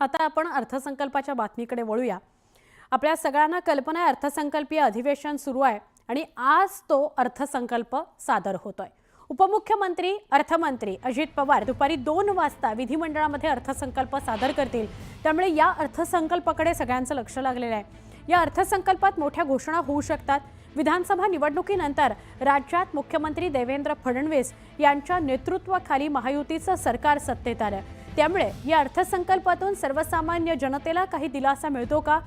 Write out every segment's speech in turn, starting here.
आता आपण अर्थसंकल्पाच्या बातमीकडे वळूया। आपल्या सगळ्यांना कल्पना आहे अर्थसंकल्पीय अधिवेशन सुरू आहे आणि आज तो अर्थसंकल्प सादर होतोय। उपमुख्यमंत्री अर्थमंत्री अजित पवार दुपारी 2 वाजता विधिमंडळामध्ये अर्थसंकल्प सादर करतील। त्यामुळे या अर्थसंकल्पाकडे सगळ्यांचं लक्ष लागलेलं आहे। या अर्थसंकल्पात मोठ्या घोषणा होऊ शकतात। विधानसभा निवडणुकीनंतर राज्यात मुख्यमंत्री देवेंद्र फडणवीस यांच्या नेतृत्वाखाली महायुतीचं सरकार सत्तेत आलं। त्यामुळे या अर्थसंकल्पातून सर्वसामान्य जनतेला काही दिलासा मिळतो का,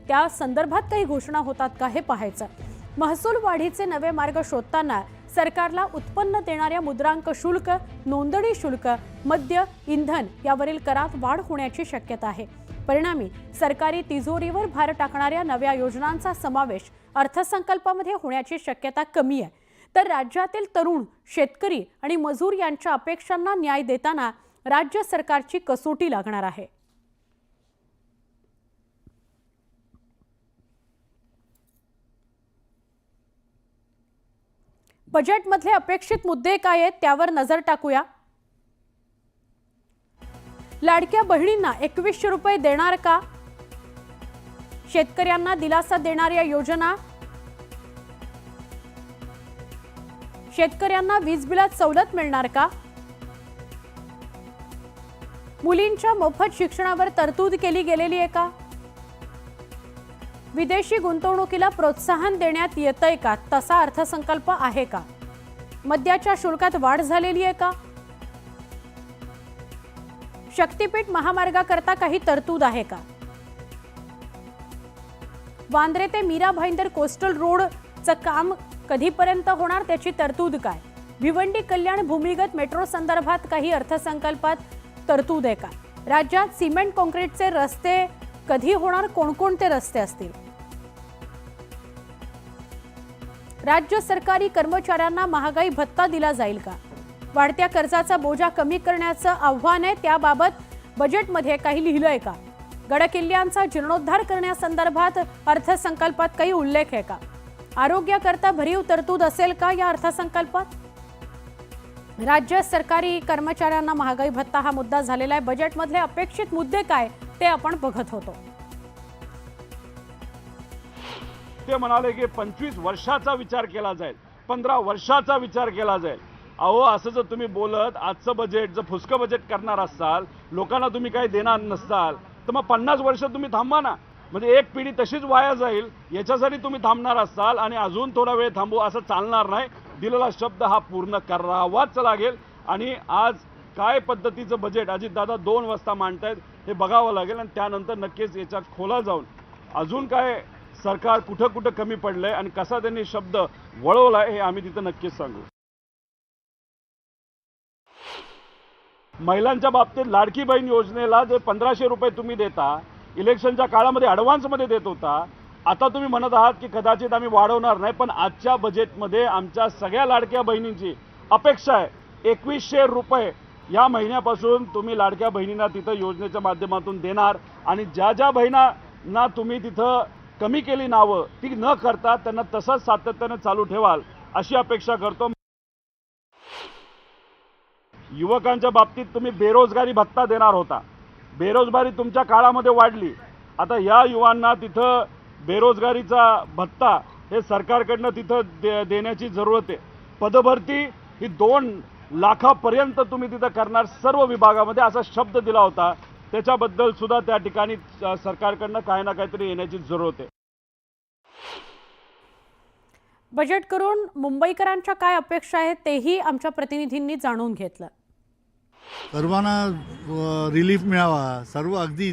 त्या संदर्भात काही घोषणा होतात का हे पाहायचं। महसूल वाढीचे नवे मार्ग शोधताना सरकारला उत्पन्न देणाऱ्या मुद्रांक शुल्क, नोंदणी शुल्क, मद्य, इंधन यावरील करात वाढ होण्याची शक्यता आहे। परिणामी सरकारी तिजोरीवर भार टाकणाऱ्या नव्या योजनांचा समावेश अर्थसंकल्पामध्ये होण्याची शक्यता कमी आहे। तर राज्यातील तरुण, शेतकरी आणि मजूर यांच्या अपेक्षांना न्याय देताना राज्य सरकारची कसोटी लागणार आहे। बजेटमधले अपेक्षित मुद्दे काय आहेत त्यावर नजर टाकूया। लाडक्या बहिणींना 2100 रुपये देणार का? शेतकऱ्यांना दिलासा देणाऱ्या योजना, शेतकऱ्यांना वीज बिलात सवलत मिळणार का? मुलींच्या मोफत शिक्षणावर तरतूद केली गेलेली आहे का? विदेशी गुंतवणुकीला प्रोत्साहन देण्यात येतंय का? तसा अर्थसंकल्प आहे का? मद्याच्या शुल्कात वाढ झालेली आहे का? शक्तीपीठ महामार्गाकरता काही तरतूद आहे का? वांद्रे ते मीरा भाईंदर कोस्टल रोडचं काम कधीपर्यंत होणार, त्याची तरतूद काय? भिवंडी कल्याण भूमिगत मेट्रो संदर्भात काही अर्थसंकल्पात तरतूद आहे का? राज्यात सिमेंट काँक्रीटचे रस्ते कधी होणार, कोणकोणते रस्ते असतील? राज्य सरकारी कर्मचाऱ्यांना महागाई भत्ता दिला जाईल का? वाढत्या कर्जाचा बोजा कमी करण्याचं आव्हान आहे, त्याबाबत बजेटमध्ये काही लिहिलंय का? गडकिल्ल्यांचा जीर्णोद्धार करण्यासंदर्भात अर्थसंकल्पात काही उल्लेख आहे का? आरोग्याकरता भरीव तरतूद असेल का या अर्थसंकल्पात? राज्य सरकारी कर्मचाऱ्यांना महागाई भत्ता हा मुद्दा झालेला आहे। बजेटमधले अपेक्षित मुद्दे काय ते आपण बघत होतो। ते म्हणाले की 25 वर्षाचा विचार केला जाईल, 15 वर्षाचा विचार केला जाईल। अहो, असं जर तुम्ही बोलत आजचं बजेट जर फुसकं बजेट करणार असाल, लोकांना तुम्ही काही देणार नसाल, तर मग 50 वर्ष तुम्ही थांबा ना। म्हणजे एक पिढी तशीच वाया जाईल, याच्यासाठी तुम्ही थांबणार असाल आणि अजून थोडा वेळ थांबू असं चालणार नाही। दिलेला शब्द हा पूर्ण करावाच लागेल। आणि आज काय पद्धतीचं बजेट अजितदादा 2 वाजता मांडतायत हे बघावं लागेल आणि त्यानंतर नक्कीच याच्यात खोलात जाऊन अजून काय सरकार कुठं कुठं कमी पडलंय आणि कसा त्यांनी शब्द वळवलाय हे आम्ही तिथं नक्कीच सांगू। महिलांच्या बाबतीत लाडकी बहीण योजनेला जे 1500 रुपये तुम्ही देता, इलेक्शनच्या काळामध्ये ॲडव्हान्समध्ये देत होता, आता तुम्ही म्हणत आहात की कदाचित आम्ही वाढवणार नाही। पण आजच्या बजेटमध्ये आमच्या सगळ्या लाडक्या बहिणींची अपेक्षा आहे 2100 रुपये या महिन्यापासून तुम्ही लाडक्या बहिणींना तिथं योजनेच्या माध्यमातून देणार आणि ज्या ज्या बहिणींना तुम्ही तिथं कमी केली नावं ती न करता त्यांना तसंच सातत्याने चालू ठेवाल अशी अपेक्षा करतो। युवकांच्या बाबतीत तुम्ही बेरोजगारी भत्ता देणार होता, बेरोजगारी तुमच्या काळामध्ये वाढली, आता या युवांना तिथं बेरोजगारीचा भत्ता हे सरकारकडनं तिथं देण्याची जरूरत आहे। पदभरती ही 2 लाखापर्यंत तुम्ही तिथं करणार सर्व विभागामध्ये असा शब्द दिला होता, त्याच्याबद्दल सुद्धा त्या ठिकाणी सरकारकडनं काही ना काहीतरी येण्याची जरूरत आहे। बजेट करून मुंबईकरांच्या काय अपेक्षा आहेत तेही आमच्या प्रतिनिधींनी जाणून घेतलं। सर्वांना रिलीफ मिळावा, सर्व अगदी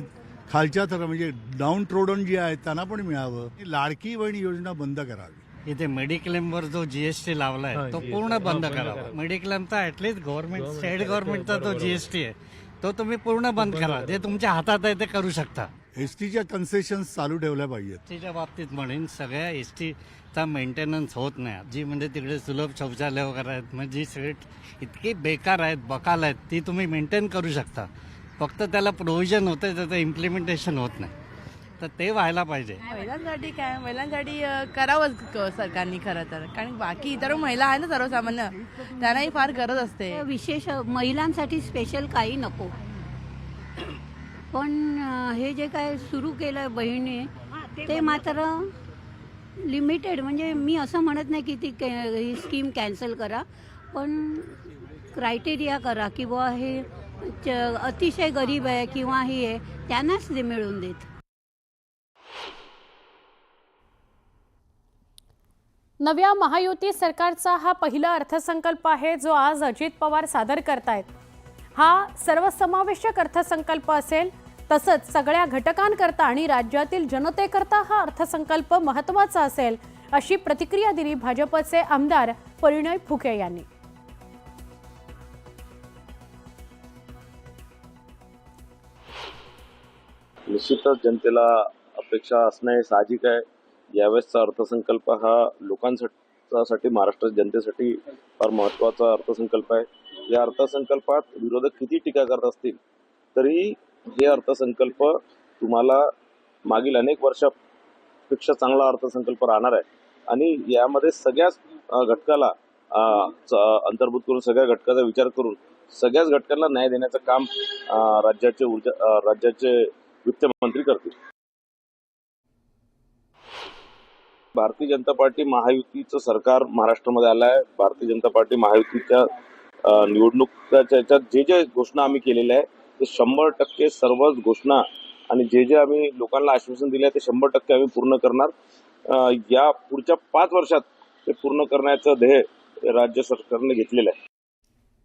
खालच्या थर म्हणजे डाऊन ट्रोडन जे आहेत त्यांना पण मिळावं। लाडकी बहीण योजना बंद करावी। इथे मेडिक्लेमवर जो जीएसटी लावलाय तो पूर्ण बंद करावा। मेडिक्लेमचा ऍटलीस्ट गव्हर्नमेंट, स्टेट गव्हर्नमेंटचा जो जीएसटी आहे तो तुम्ही पूर्ण बंद करा। जे तुमच्या हातात आहे ते करू शकता। एसटीच्या कन्सेशन्स चालू ठेवल्या पाहिजेत। एसटीच्या बाबतीत म्हणेन सगळ्या एसटीचा मेंटेनन्स होत नाही। जी म्हणजे तिकडे सुलभ शौचालय वगैरे आहेत, म्हणजे जी सगळी इतकी बेकार आहेत, बकाल आहेत, ती तुम्ही मेंटेन करू शकता। फक्त त्याला प्रोव्हिजन होतं, त्याचं इम्प्लिमेंटेशन होत नाही, तर ते व्हायला पाहिजे। महिलांसाठी काय, महिलांसाठी करावंच सरकारने खरं तर, कारण बाकी इतर महिला आहे ना सर्वसामान्य, त्यांनाही फार गरज असते। विशेष महिलांसाठी स्पेशल काही नको। पण हे जे काय सुरू केलं बहिणी ते मात्र लिमिटेड, म्हणजे मी असं म्हणत नाही की ही स्कीम कॅन्सल करा, पण क्रायटेरिया करा की बुवा हे अतिशय गरीब आहे किंवा हे आहे त्यांनाच ते मिळून देत. नव्या महायुती सरकारचा हा पहिला अर्थसंकल्प आहे जो आज अजित पवार सादर करतायत. हा सर्वसमावेशक अर्थसंकल्प असेल, तसंच सगळ्या घटकांकरता आणि राज्यातील जनतेकरता हा अर्थसंकल्प महत्त्वाचा असेल, अशी प्रतिक्रिया दिली भाजपचे आमदार परिणय फुके यांनी. निश्चितच जनतेला अपेक्षा असणं हे साहजिक आहे. यावेळेसचा अर्थसंकल्प हा लोकांसाठी, महाराष्ट्र जनतेसाठी फार महत्त्वाचा अर्थसंकल्प आहे. या अर्थसंकल्पात विरोधक किती टीका करत असतील तरी हे अर्थसंकल्प तुम्हाला मागील अनेक वर्षापेक्षा चांगला अर्थसंकल्प राहणार आहे आणि यामध्ये सगळ्याच घटकाला अंतर्भूत करून, सगळ्या घटकाचा विचार करून सगळ्याच घटकांना न्याय देण्याचं काम राज्याचे वित्तमंत्री करतील. भारतीय जनता पार्टी महायुतीचं सरकार महाराष्ट्रामध्ये आलं आहे. भारतीय जनता पार्टी महायुतीच्या निवडणुकीच्या याच्यात जे घोषणा आम्ही केलेल्या आहे ते 100% सर्वच घोषणा आणि जे आम्ही लोकांना आश्वासन दिले आहे ते 100% आम्ही पूर्ण करणार. या पुढच्या 5 वर्षात ते पूर्ण करण्याचं ध्येय राज्य सरकारने घेतलेलं आहे.